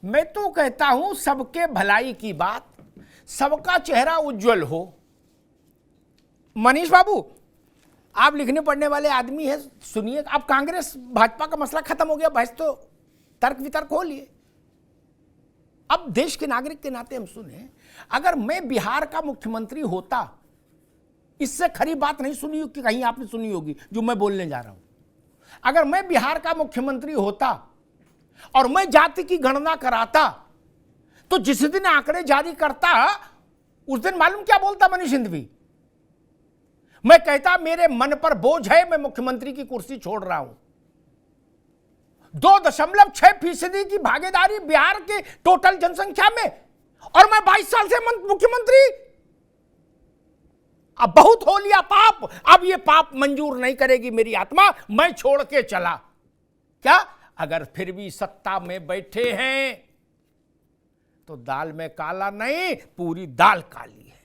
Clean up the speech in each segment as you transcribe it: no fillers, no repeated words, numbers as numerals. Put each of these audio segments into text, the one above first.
मैं तो कहता हूं सबके भलाई की बात, सबका चेहरा उज्जवल हो। मनीष बाबू, आप लिखने पढ़ने वाले आदमी हैं, सुनिए। अब कांग्रेस भाजपा का मसला खत्म हो गया, बहस तो तर्क वितर्क हो लिए। अब देश के नागरिक के नाते हम सुने, अगर मैं बिहार का मुख्यमंत्री होता, इससे खरी बात नहीं सुनी कि कहीं आपने सुनी होगी जो मैं बोलने जा रहा हूं। अगर मैं बिहार का मुख्यमंत्री होता और मैं जाति की गणना कराता, तो जिस दिन आंकड़े जारी करता उस दिन मालूम क्या बोलता मनीष हिंदवी? मैं कहता मेरे मन पर बोझ है, मैं मुख्यमंत्री की कुर्सी छोड़ रहा हूं। 2.6% की भागीदारी बिहार के टोटल जनसंख्या में, और मैं 22 साल से मुख्यमंत्री। अब बहुत हो लिया पाप, अब ये पाप मंजूर नहीं करेगी मेरी आत्मा, मैं छोड़ के चला। क्या अगर फिर भी सत्ता में बैठे हैं तो दाल में काला नहीं, पूरी दाल काली है।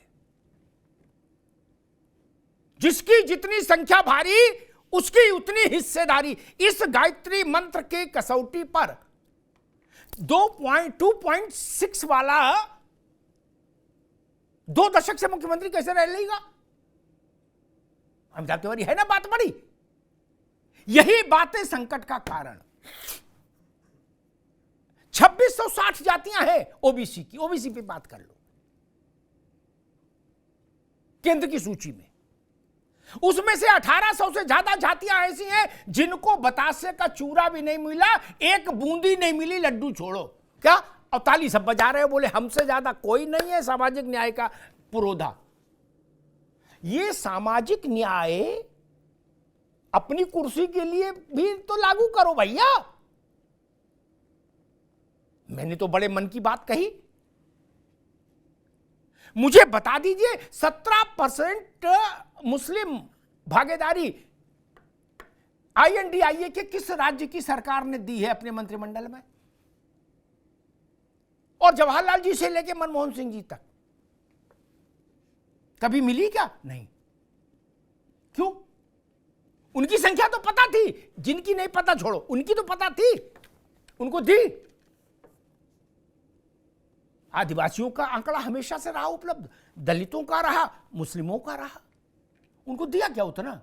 जिसकी जितनी संख्या भारी, उसकी उतनी हिस्सेदारी। इस गायत्री मंत्र के कसौटी पर 2.6 वाला 2 दशक से मुख्यमंत्री कैसे रह लेगा? अमिताभ तिवारी है ना बात बड़ी। यही बातें संकट का कारण। 2660 जातियां हैं ओबीसी की, ओबीसी पे बात कर लो केंद्र की सूची में। उसमें से 1800 से ज्यादा जातियां ऐसी हैं जिनको बतासे का चूरा भी नहीं मिला, एक बूंदी नहीं मिली, लड्डू छोड़ो। क्या? और ताली सब बजा रहे हो, बोले हमसे ज्यादा कोई नहीं है सामाजिक न्याय का पुरोधा। ये सामाजिक न्याय अपनी कुर्सी के लिए भी तो लागू करो भैया। मैंने तो बड़े मन की बात कही। मुझे बता दीजिए 17% मुस्लिम भागीदारी INDIA के किस राज्य की सरकार ने दी है अपने मंत्रिमंडल में? और जवाहरलाल जी से लेकर मनमोहन सिंह जी तक कभी मिली क्या? नहीं। क्यों? उनकी संख्या तो पता थी, जिनकी नहीं पता छोड़ो, उनकी तो पता थी, उनको दी। आदिवासियों का आंकड़ा हमेशा से रहा उपलब्ध, दलितों का रहा, मुस्लिमों का रहा, उनको दिया क्या उतना?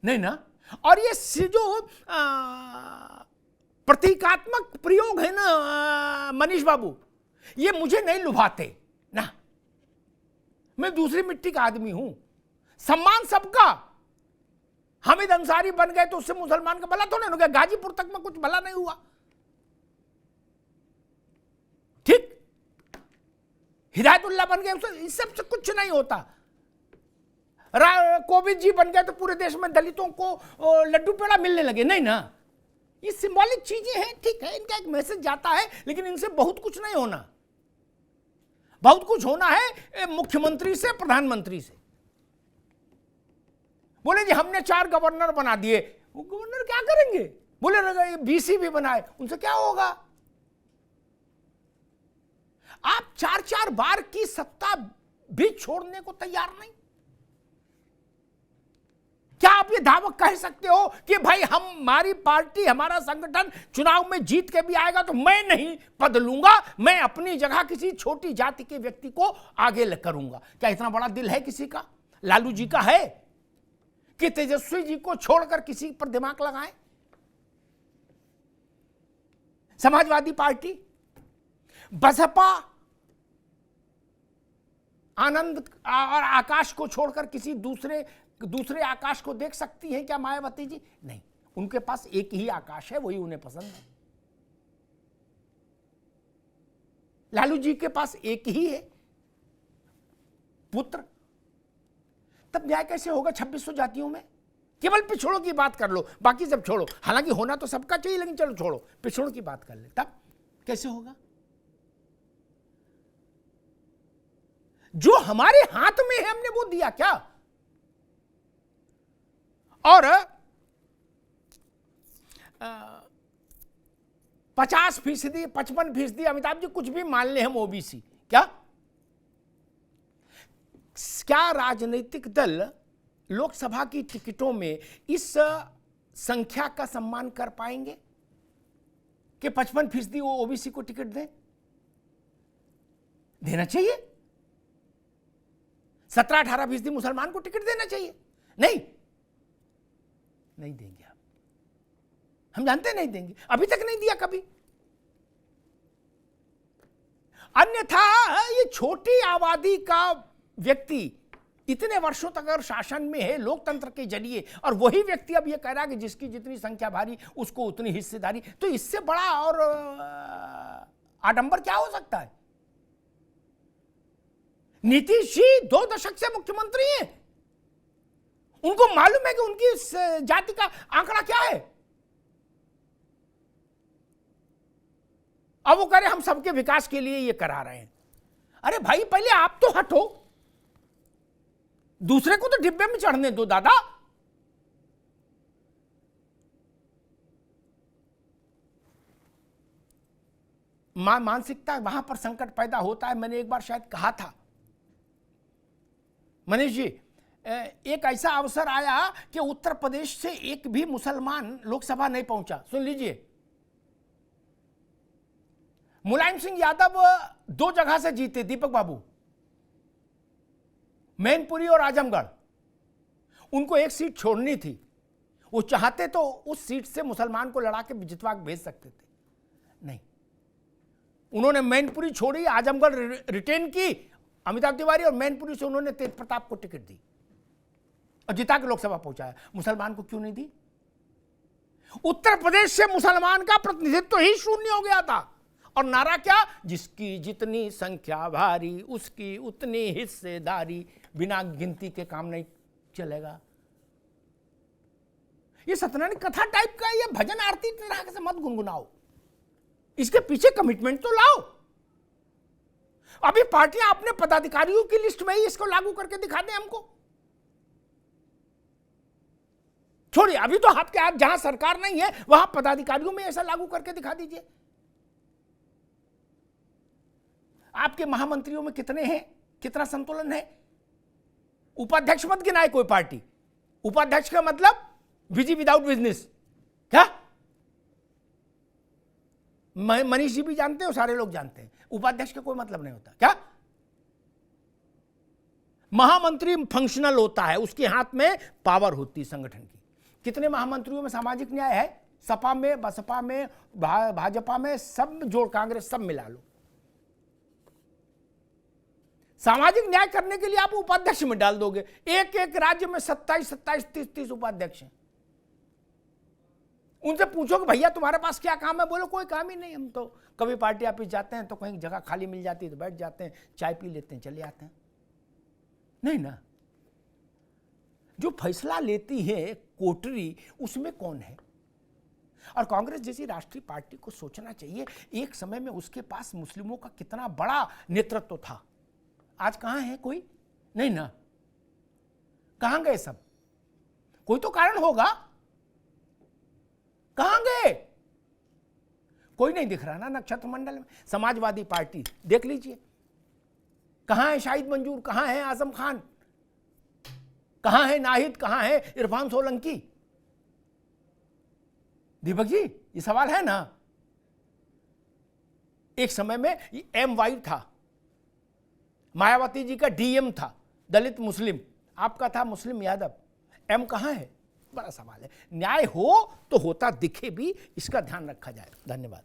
नहीं ना। और ये जो प्रतीकात्मक प्रयोग है ना मनीष बाबू, ये मुझे नहीं लुभाते ना। मैं दूसरी मिट्टी का आदमी हूं। सम्मान सबका। हामिद अंसारी बन गए तो उससे मुसलमान का भला तो नहीं हो गया, गाजीपुर तक में कुछ भला नहीं हुआ। ठीक, हिदायतुल्लाह बन गए, इस सब से कुछ नहीं होता। कोविंद जी बन गए तो पूरे देश में दलितों को लड्डू पेड़ा मिलने लगे, नहीं ना। ये सिंबॉलिक चीजें हैं, ठीक है, इनका एक मैसेज जाता है, लेकिन इनसे बहुत कुछ नहीं होना। बहुत कुछ होना है मुख्यमंत्री से, प्रधानमंत्री से। बोले जी हमने 4 गवर्नर बना दिए, वो गवर्नर क्या करेंगे? बोले BC भी बनाए, उनसे क्या होगा? आप 4-4 बार की सत्ता भी छोड़ने को तैयार नहीं। क्या आप ये दावा कह सकते हो कि भाई हमारी पार्टी, हमारा संगठन चुनाव में जीत के भी आएगा तो मैं नहीं पद लूंगा, मैं अपनी जगह किसी छोटी जाति के व्यक्ति को आगे करूंगा? क्या इतना बड़ा दिल है किसी का? लालू जी का है कि तेजस्वी जी को छोड़कर किसी पर दिमाग लगाएं? समाजवादी पार्टी, बसपा आनंद और आकाश को छोड़कर किसी दूसरे आकाश को देख सकती है क्या मायावती जी? नहीं, उनके पास एक ही आकाश है, वही उन्हें पसंद है। लालू जी के पास एक ही है पुत्र। तब न्याय कैसे होगा 2600 जातियों में? केवल पिछड़ों की बात कर लो, बाकी सब छोड़ो। हालांकि होना तो सबका चाहिए, लेकिन चलो छोड़ो, पिछड़ों की बात कर ले, तब कैसे होगा? जो हमारे हाथ में है हमने वो दिया क्या? और 50%, 55%, अमिताभ जी कुछ भी मान ले हम ओबीसी, क्या राजनीतिक दल लोकसभा की टिकटों में इस संख्या का सम्मान कर पाएंगे? कि 55% वो ओबीसी को टिकट दें? देना चाहिए। 17-18% मुसलमान को टिकट देना चाहिए। नहीं देंगे आप, हम जानते नहीं देंगे, अभी तक नहीं दिया कभी। अन्यथा ये छोटी आबादी का व्यक्ति इतने वर्षों तक अगर शासन में है लोकतंत्र के जरिए, और वही व्यक्ति अब ये कह रहा है कि जिसकी जितनी संख्या भारी उसको उतनी हिस्सेदारी, तो इससे बड़ा और आडंबर क्या हो सकता है? नीतीश जी 2 दशक से मुख्यमंत्री हैं, उनको मालूम है कि उनकी इस जाति का आंकड़ा क्या है। अब वो कह रहे हम सबके विकास के लिए ये करा रहे हैं। अरे भाई पहले आप तो हटो, दूसरे को तो डिब्बे में चढ़ने दो दादा। मानसिकता वहां पर संकट पैदा होता है। मैंने एक बार शायद कहा था, मनीष जी, एक ऐसा अवसर आया कि उत्तर प्रदेश से एक भी मुसलमान लोकसभा नहीं पहुंचा। सुन लीजिए, मुलायम सिंह यादव 2 जगह से जीते, दीपक बाबू, मैनपुरी और आजमगढ़। उनको एक सीट छोड़नी थी, वो चाहते तो उस सीट से मुसलमान को लड़ा के जितवा भेज सकते थे, नहीं, उन्होंने मैनपुरी छोड़ी, आजमगढ़ रिटेन की अमिताभ तिवारी, और मैनपुरी से उन्होंने तेज प्रताप को टिकट दी और जिता के लोकसभा पहुंचाया। मुसलमान को क्यों नहीं दी? उत्तर प्रदेश से मुसलमान का प्रतिनिधित्व ही शून्य हो गया था। और नारा क्या? जिसकी जितनी संख्या भारी उसकी उतनी हिस्सेदारी, बिना गिनती के काम नहीं चलेगा। ये सत्यनारायण कथा टाइप का ये भजन आरती तरह से मत गुनगुनाओ, इसके पीछे कमिटमेंट तो लाओ। अभी पार्टियां अपने पदाधिकारियों की लिस्ट में ही इसको लागू करके दिखा दें हमको। छोड़िए, अभी तो आपके हाथ, जहां सरकार नहीं है वहां पदाधिकारियों में ऐसा लागू करके दिखा दीजिए। आपके महामंत्रियों में कितने हैं, कितना संतुलन है? उपाध्यक्ष मत गिनाए कोई पार्टी। उपाध्यक्ष का मतलब बिजी विदाउट बिजनेस, क्या? मनीष जी भी जानते हो, सारे लोग जानते हैं, उपाध्यक्ष का कोई मतलब नहीं होता। क्या? महामंत्री फंक्शनल होता है, उसके हाथ में पावर होती है संगठन की। कितने महामंत्रियों में सामाजिक न्याय है? सपा में, बसपा में, भाजपा में, सब जोड़, कांग्रेस, सब मिला लो। सामाजिक न्याय करने के लिए आप उपाध्यक्ष में डाल दोगे। एक एक राज्य में 27, 30 उपाध्यक्ष हैं। उनसे पूछो कि भैया तुम्हारे पास क्या काम है? बोलो कोई काम ही नहीं, हम तो कभी पार्टी ऑफिस जाते हैं तो कहीं जगह खाली मिल जाती है तो बैठ जाते हैं, चाय पी लेते हैं, चले आते हैं। नहीं ना, जो फैसला लेती है कोटरी, उसमें कौन है? और कांग्रेस जैसी राष्ट्रीय पार्टी को सोचना चाहिए, एक समय में उसके पास मुस्लिमों का कितना बड़ा नेतृत्व था। आज कहां है? कोई नहीं ना। कहां गए सब? कोई तो कारण होगा, कहां गए? कोई नहीं दिख रहा ना नक्षत्र मंडल में। समाजवादी पार्टी देख लीजिए, कहां है शाहिद मंजूर, कहां है आजम खान, कहां है नाहिद, कहां है इरफान सोलंकी? दीपक जी, ये सवाल है ना। एक समय में MY था, मायावती जी का DM था, दलित मुस्लिम, आपका था मुस्लिम यादव। M कहां है? बड़ा सवाल है। न्याय हो तो होता दिखे भी, इसका ध्यान रखा जाए। धन्यवाद।